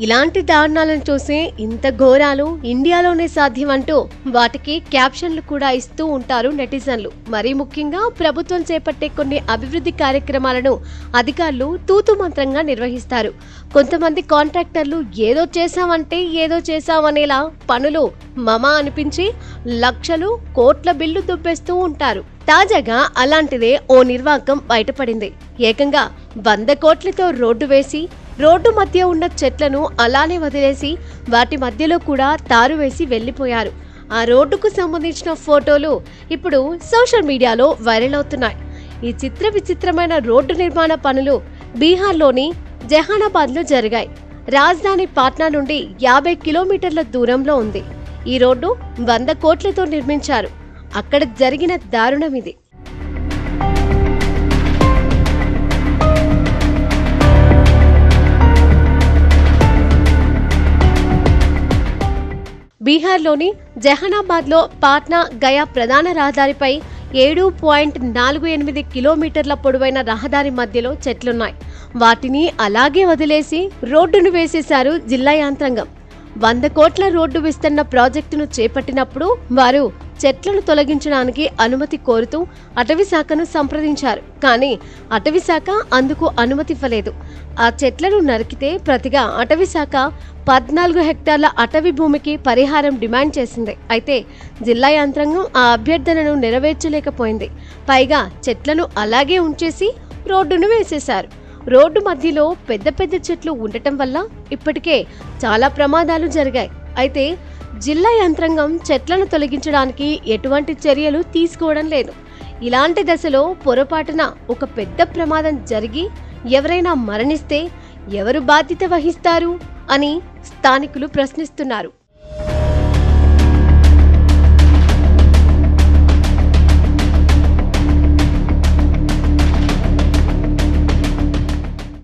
ఇలాంటి దారుణాలను చూసి ఇంత ఘోరాలు ఇండియాలోనే సాధ్యమంటూ వాటికి క్యాప్షన్లు కూడా ఇస్తూ ఉంటారు నెటిజన్లు. మరీ ముఖ్యంగా ప్రభుత్వం చేపట్టే కొన్ని అభివృద్ధి కార్యక్రమాలను అధికారులు తూతు మంత్రంగా నిర్వహిస్తారు. కొంతమంది కాంట్రాక్టర్లు ఏదో చేశామంటే ఏదో చేశామనేలా పనులు మమ అనిపించి లక్షలు కోట్ల బిల్లు దుబ్బేస్తూ ఉంటారు. తాజాగా అలాంటిదే ఓ నిర్వాకం బయటపడింది. ఏకంగా 100 కోట్లతో రోడ్డు వేసి రోడ్డు మధ్య ఉన్న చెట్లను అలానే వదిలేసి వాటి మధ్యలో కూడా తారు వేసి వెళ్లిపోయారు. ఆ రోడ్డుకు సంబంధించిన ఫోటోలు ఇప్పుడు సోషల్ మీడియాలో వైరల్ అవుతున్నాయి. ఈ విచిత్రమైన రోడ్డు నిర్మాణ పనులు బీహార్లోని జహానాబాద్లో జరిగాయి. రాజధాని పాట్నా నుండి 50 కిలోమీటర్ల దూరంలో ఉంది. ఈ రోడ్డు 100 కోట్లతో నిర్మించారు. అక్కడ జరిగిన దారుణం ఇది. బీహార్లోని జహానాబాద్లో పాట్నా గయా ప్రధాన రహదారిపై 7.48 కిలోమీటర్ల పొడవైన రహదారి మధ్యలో చెట్లున్నాయి. వాటిని అలాగే వదిలేసి రోడ్డును వేసేశారు జిల్లా యంత్రాంగం. 100 కోట్ల రోడ్డు విస్తరణ ప్రాజెక్టును చేపట్టినప్పుడు వారు చెట్లను తొలగించడానికి అనుమతి కోరుతూ అటవీశాఖను సంప్రదించారు. కానీ అటవీశాఖ అందుకు అనుమతి ఇవ్వలేదు. ఆ చెట్లను నరికితే ప్రతిగా అటవీశాఖ 14 హెక్టార్ల అటవీ భూమికి పరిహారం డిమాండ్ చేసింది. అయితే జిల్లా యంత్రాంగం ఆ అభ్యర్థనను నెరవేర్చలేకపోయింది. పైగా చెట్లను అలాగే ఉంచేసి రోడ్డును వేసేశారు. రోడ్డు మధ్యలో పెద్ద చెట్లు ఉండటం వల్ల ఇప్పటికే చాలా ప్రమాదాలు జరిగాయి. అయితే జిల్లా యంత్రాంగం చెట్లను తొలగించడానికి ఎటువంటి చర్యలు తీసుకోవడం లేదు. ఇలాంటి దశలో పొరపాటున ఒక పెద్ద ప్రమాదం జరిగి ఎవరైనా మరణిస్తే ఎవరు బాధ్యత వహిస్తారు అని స్థానికులు ప్రశ్నిస్తున్నారు.